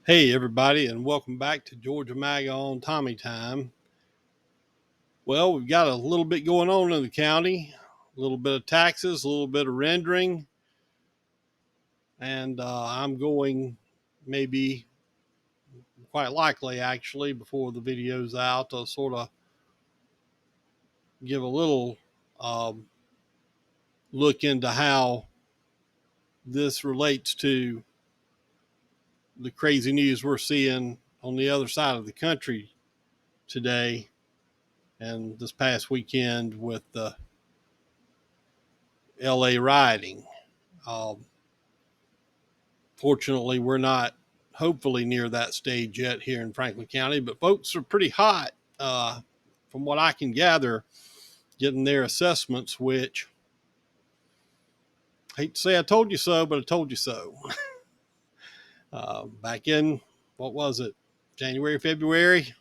Hey, everybody, and welcome back to Georgia Mag on Tommy Time. Well, we've got a little bit going on in the county, a little bit of taxes, a little bit of rendering, and I'm going maybe quite likely actually before the video's out to sort of give a little um, look into how this relates to the crazy news we're seeing on the other side of the country today and this past weekend with the LA rioting. Um, Fortunately, we're not hopefully near that stage yet here in Franklin County, but folks are pretty hot, from what I can gather, getting their assessments, which I hate to say I told you so, but I told you so. Back in, what was it, January, February,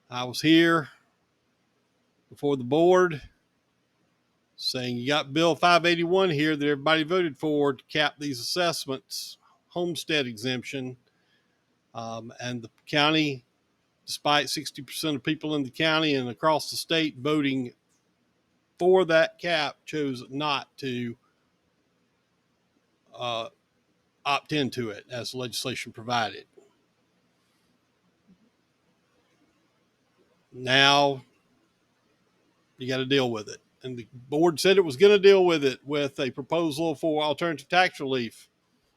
I was here before the board saying you got Bill 581 here that everybody voted for to cap these assessments, homestead exemption, and the county, despite 60% of people in the county and across the state voting for that cap, chose not to uh, opt into it as legislation provided. Now you got to deal with it. And the board said it was going to deal with it with a proposal for alternative tax relief.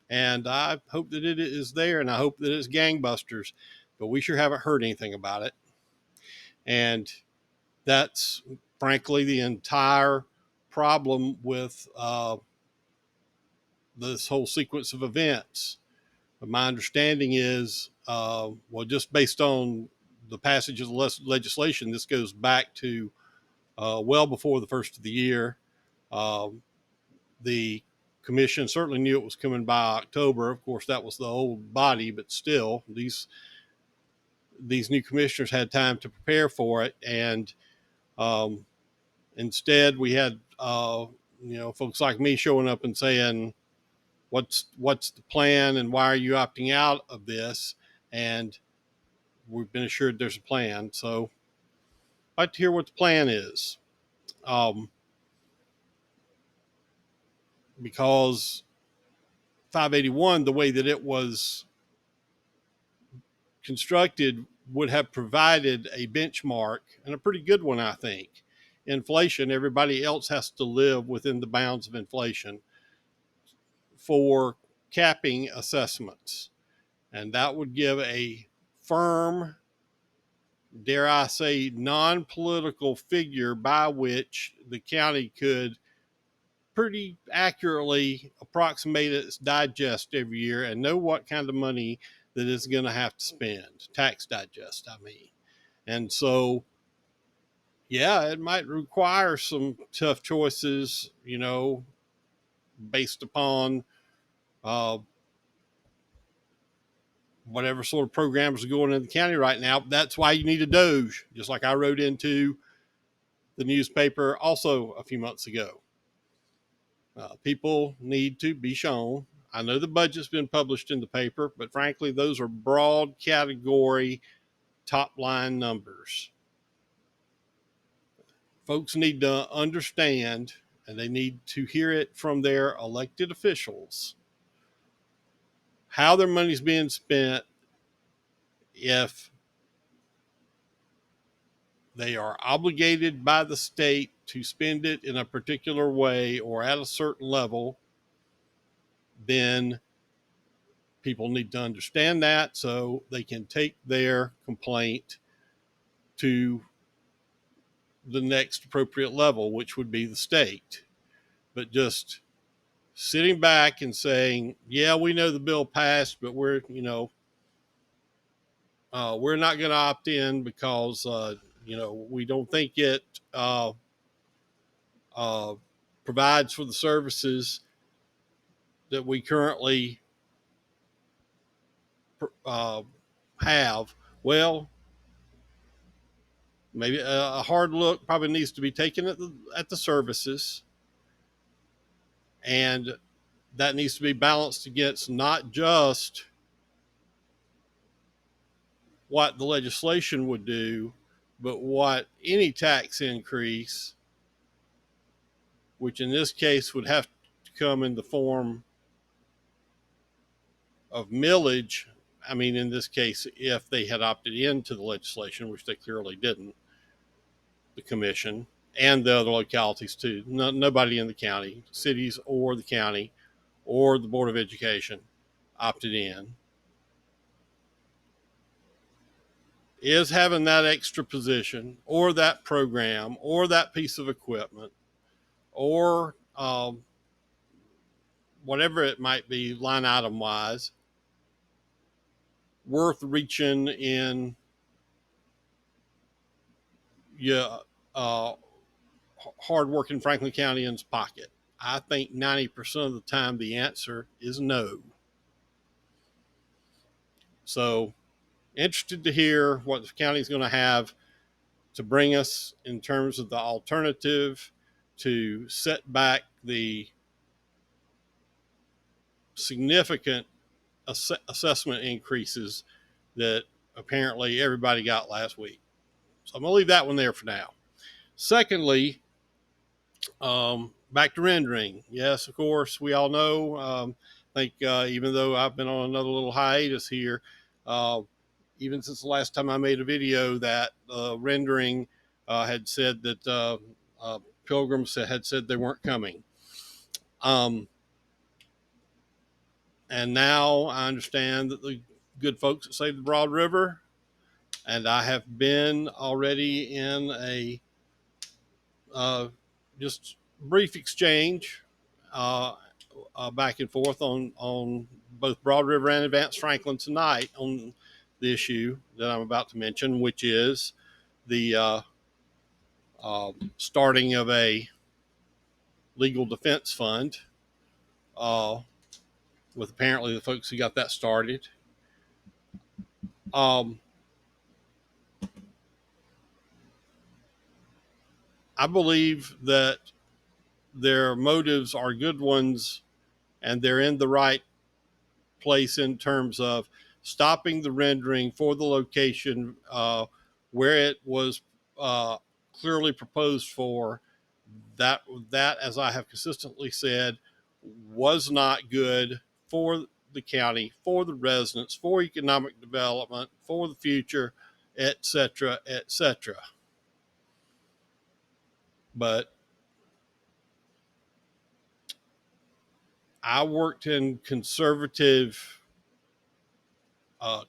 And I hope that it is there, and I hope that it's gangbusters, but we sure haven't heard anything about it. And that's frankly the entire problem with this whole sequence of events. But my understanding is, well, just based on the passage of the legislation, this goes back to well before the first of the year. Um, the commission certainly knew it was coming by October. Of course, that was the old body, but still, these new commissioners had time to prepare for it, and um, instead, we had folks like me showing up and saying, "What's the plan, and why are you opting out of this?" And we've been assured there's a plan. So I'd like to hear what the plan is, um, because 581, the way that it was constructed, would have provided a benchmark, and a pretty good one, I think. Inflation, everybody else has to live within the bounds of inflation for capping assessments. And that would give a firm, dare I say, non political figure by which the county could pretty accurately approximate its digest every year and know what kind of money that it's going to have to spend. Tax digest, I mean. And so, yeah, it might require some tough choices, based upon uh, whatever sort of programs are going in the county right now. That's why you need a Doge, just like I wrote into the newspaper also a few months ago. People need to be shown. I know the budget's been published in the paper, but frankly, those are broad category top line numbers. Folks need to understand, and they need to hear it from their elected officials, how their money's being spent if they are obligated by the state to spend it in a particular way or at a certain level. Then people need to understand that so they can take their complaint to the next appropriate level, which would be the state. But just sitting back and saying, yeah, we know the bill passed, but we're not going to opt in because, we don't think it uh, provides for the services that we currently uh, have. Well, maybe a hard look probably needs to be taken at the services, and that needs to be balanced against not just what the legislation would do, but what any tax increase, which in this case would have to come in the form of millage. I mean, in this case, if they had opted into the legislation, which they clearly didn't, the commission and the other localities too. Nobody in the county, cities or the county or the Board of Education opted in. Is having that extra position or that program or that piece of equipment or whatever it might be line item wise worth reaching in your hardworking Franklin Countyans' pocket? I think 90% of the time the answer is no. So, interested to hear what the county is going to have to bring us in terms of the alternative to set back the significant assessment increases that apparently everybody got last week. So I'm going to leave that one there for now. Secondly, back to rendering. Yes, of course, we all know. I think even though I've been on another little hiatus here, even since the last time I made a video, that rendering had said that Pilgrims had said they weren't coming. And now I understand that the good folks at Save the Broad River, and I have been already in a just brief exchange back and forth on both Broad River and Advanced Franklin tonight on the issue that I'm about to mention, which is the starting of a legal defense fund with apparently the folks who got that started. I believe that their motives are good ones and they're in the right place in terms of stopping the rendering for the location where it was clearly proposed for. That, as I have consistently said, was not good for the county, for the residents, for economic development, for the future, etc., etc. But I worked in conservative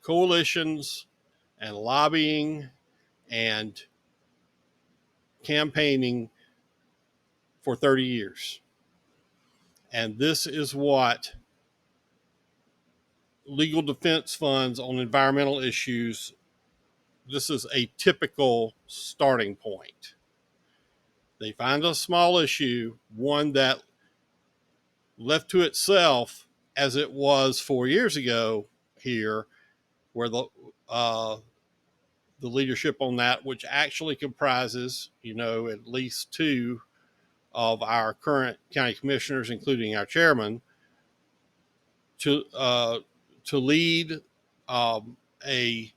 coalitions and lobbying and campaigning for 30 years. And this is what legal defense funds on environmental issues, this is a typical starting point. They find a small issue, one that left to itself, as it was 4 years ago here, where the leadership on that, which actually comprises, at least two of our current county commissioners, including our chairman, to lead a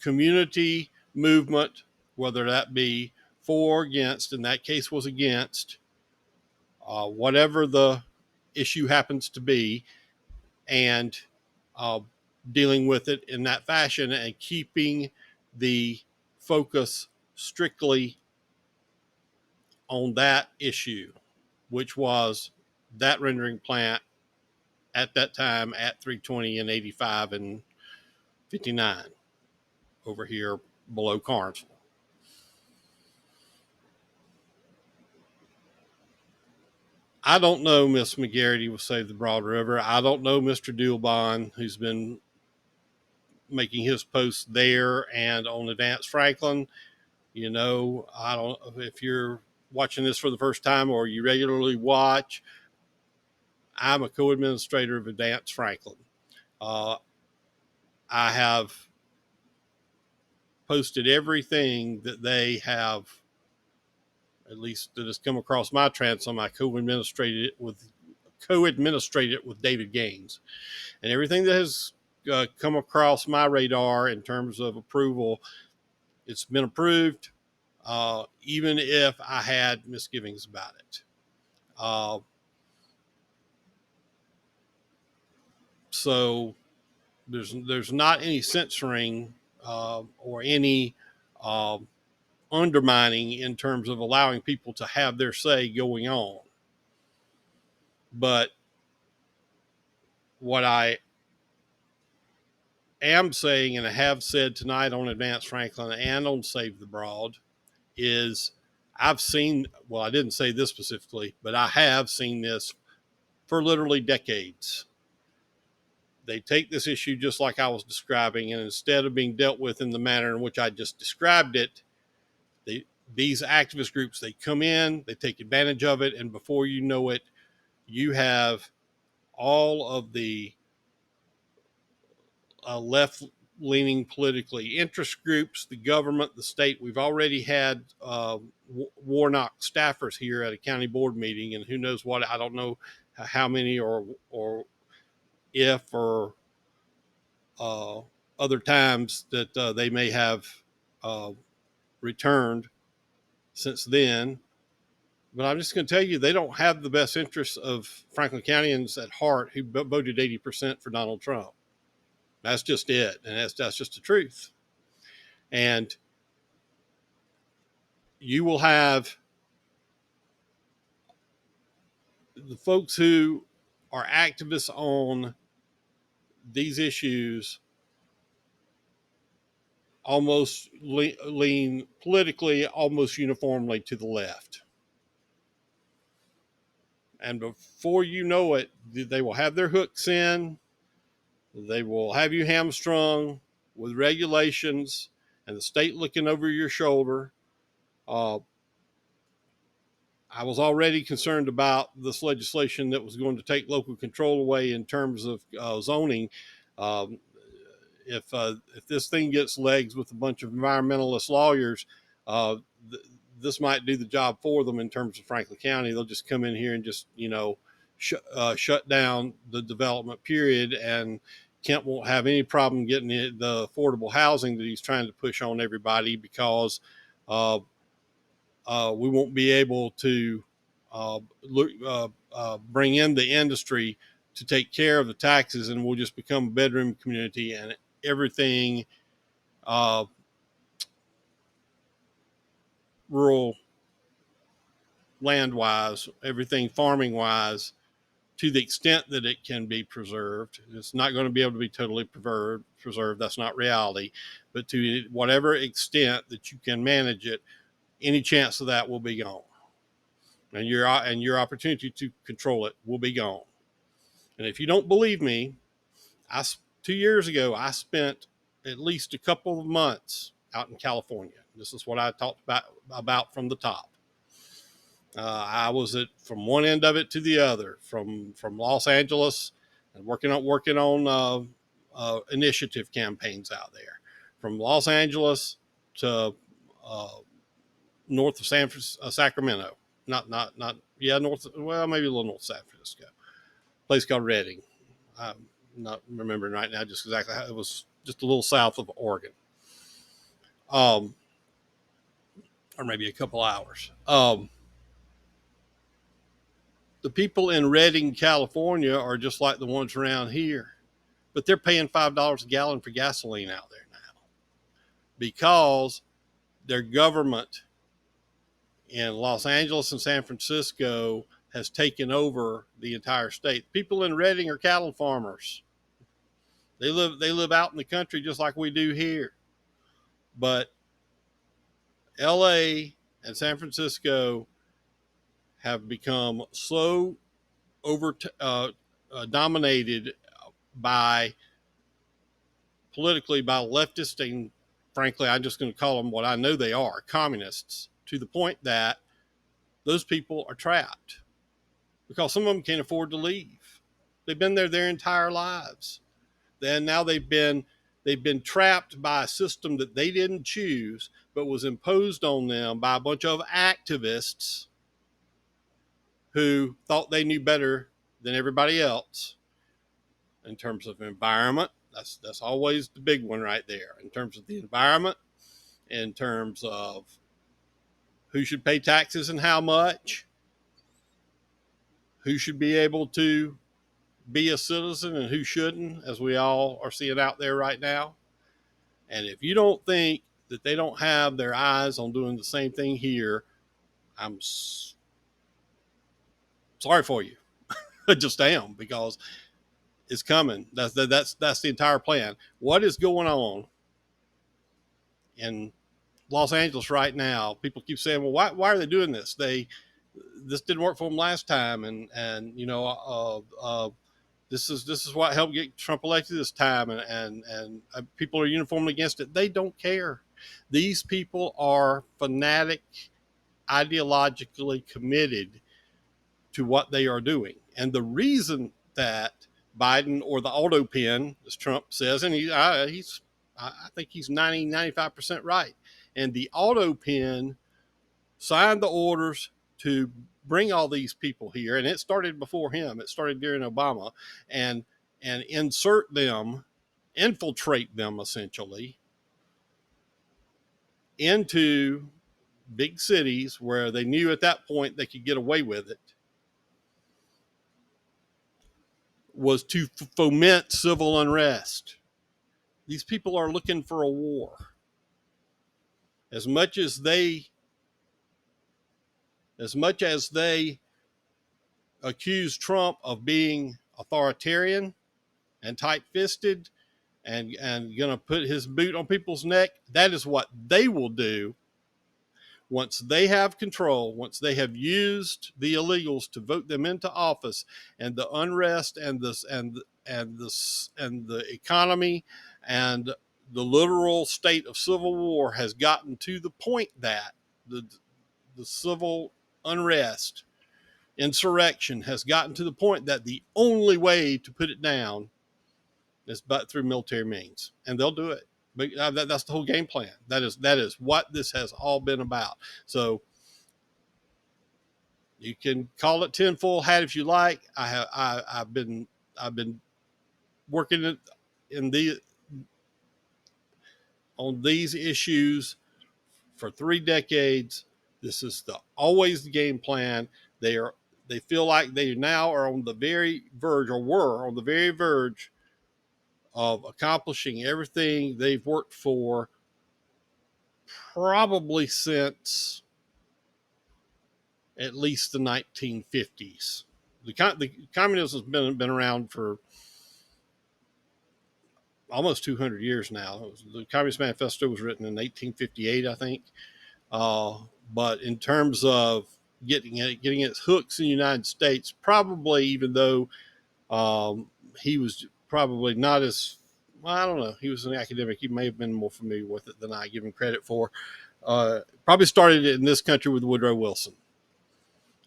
community movement, whether that be for or against. In that case, was against whatever the issue happens to be, and dealing with it in that fashion and keeping the focus strictly on that issue, which was that rendering plant at that time at 320 and 85 and 59 over here below Carnesville. I don't know Miss McGarity will Save the Broad River. I don't know Mr. Dulbon, who's been making his posts there and on Advanced Franklin. I don't, if you're watching this for the first time or you regularly watch, I'm a co-administrator of Advanced Franklin. I have posted everything that they have, at least that has come across my transom. I co-administrated it with David Gaines, and everything that has come across my radar in terms of approval. It's been approved, even if I had misgivings about it. So there's not any censoring or any uh, undermining in terms of allowing people to have their say going on. But what I am saying, and I have said tonight on Advanced Franklin and on Save the Broad, is I've seen, well, I didn't say this specifically, but I have seen this for literally decades. They take this issue just like I was describing, and instead of being dealt with in the manner in which I just described it, these activist groups, they come in, they take advantage of it, and before you know it, you have all of the left-leaning politically interest groups, the government, the state. We've already had Warnock staffers here at a county board meeting, and who knows what, I don't know how many or if or uh, other times that they may have uh, returned since then. But I'm just going to tell you, they don't have the best interests of Franklin Countyans at heart who voted 80% for Donald Trump. That's just it. And that's just the truth. And you will have the folks who are activists on these issues almost lean politically almost uniformly to the left. And before you know it, they will have their hooks in. They will have you hamstrung with regulations and the state looking over your shoulder. Uh, I was already concerned about this legislation that was going to take local control away in terms of zoning. Um, if this thing gets legs with a bunch of environmentalist lawyers, uh, this might do the job for them in terms of Franklin County. They'll just come in here and just shut down the development period, and Kent won't have any problem getting the affordable housing that he's trying to push on everybody, because uh, we won't be able to bring in the industry to take care of the taxes, and we'll just become a bedroom community, and everything uh, rural land wise, everything farming wise, to the extent that it can be preserved. It's not going to be able to be totally preserved. That's not reality. But to whatever extent that you can manage it, any chance of that will be gone. And your opportunity to control it will be gone. And if you don't believe me, 2 years ago, I spent at least a couple of months out in California. This is what I talked about from the top. I was from one end of it to the other, from Los Angeles, and working on initiative campaigns out there, from Los Angeles to north of Sacramento, not north, well, maybe a little north of San Francisco, a place called Redding. I'm not remembering right now just exactly how it was, just a little south of Oregon, or maybe a couple hours. The people in Redding, California are just like the ones around here, but they're paying $5 a gallon for gasoline out there now, because their government in Los Angeles and San Francisco has taken over the entire state. People in Redding are cattle farmers. They live out in the country just like we do here. But LA and San Francisco have become so dominated by politically by leftists, and frankly, I'm just going to call them what I know they are, communists, to the point that those people are trapped because some of them can't afford to leave. They've been there their entire lives. Then now they've been trapped by a system that they didn't choose, but was imposed on them by a bunch of activists who thought they knew better than everybody else in terms of environment, That's always the big one right there in terms of the environment, in terms of who should pay taxes and how much, who should be able to be a citizen and who shouldn't, as we all are seeing out there right now. And if you don't think that they don't have their eyes on doing the same thing here, I'm sorry for you. I just am, because it's coming. That's the entire plan. What is going on in Los Angeles right now? People keep saying, "Well, why are they doing this? This didn't work for them last time, and this is what helped get Trump elected this time, and people are uniformly against it." They don't care. These people are fanatic, ideologically committed to what they are doing, and the reason that Biden, or the auto pen, as Trump says, and I think he's 95% right, and the auto pen signed the orders to bring all these people here, and it started before him. It started during Obama, and insert them, infiltrate them essentially into big cities where they knew at that point they could get away with it, was to foment civil unrest. These people are looking for a war. As much as they accuse Trump of being authoritarian and tight-fisted and going to put his boot on people's neck, that is what they will do once they have control, once they have used the illegals to vote them into office, and the unrest and the economy and the literal state of civil war has gotten to the point that the civil unrest, insurrection, has gotten to the point that the only way to put it down is but through military means, and they'll do it. But that's the whole game plan. That is what this has all been about. So you can call it tinfoil hat if you like. I've been working in the on these issues for 3 decades. This is always the game plan. They feel like they now are on the very verge, or were on the very verge, of accomplishing everything they've worked for probably since at least the 1950s. The communism has been around for almost 200 years now. The Communist Manifesto was written in 1858, I think. But in terms of getting its hooks in the United States, probably, even though he was probably not as well, I don't know. He was an academic. He may have been more familiar with it than I give him credit for. Probably started it in this country with Woodrow Wilson.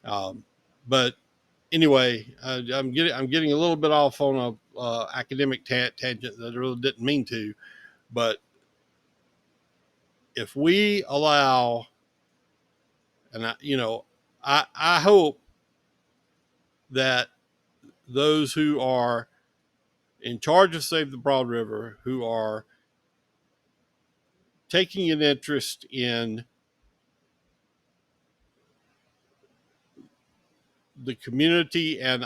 But anyway, I'm getting a little bit off on a academic tangent that I really didn't mean to. But if we allow, and I hope that those who are in charge of Save the Broad River, who are taking an interest in the community and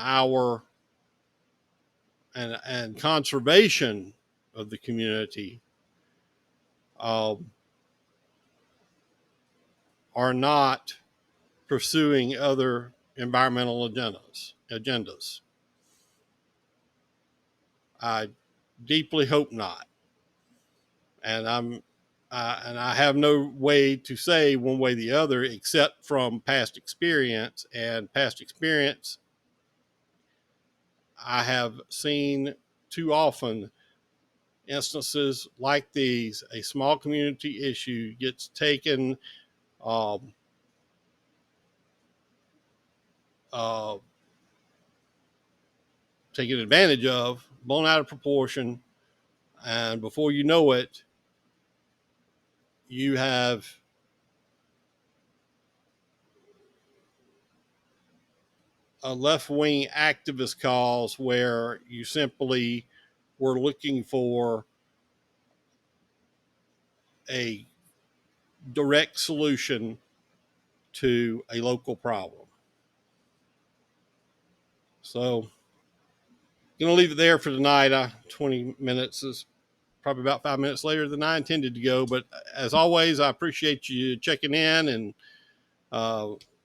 and conservation of the community, are not pursuing other environmental agendas. I deeply hope not, and I have no way to say one way or the other, except from past experience. And past experience, I have seen too often instances like these. A small community issue gets um, uh, taken advantage of, blown out of proportion, and before you know it, you have a left-wing activist cause where you simply we're looking for a direct solution to a local problem. So, going to leave it there for tonight. 20 minutes is probably about 5 minutes later than I intended to go. But as always, I appreciate you checking in, and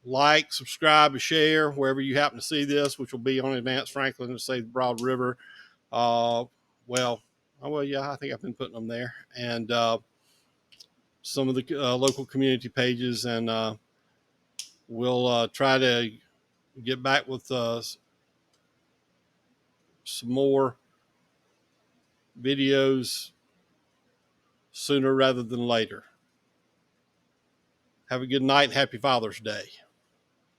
like, subscribe, and share wherever you happen to see this, which will be on Advanced Franklin to Save the Broad River. Yeah, I think I've been putting them there, and some of the local community pages, and we'll try to get back with some more videos sooner rather than later. Have a good night and happy Father's Day.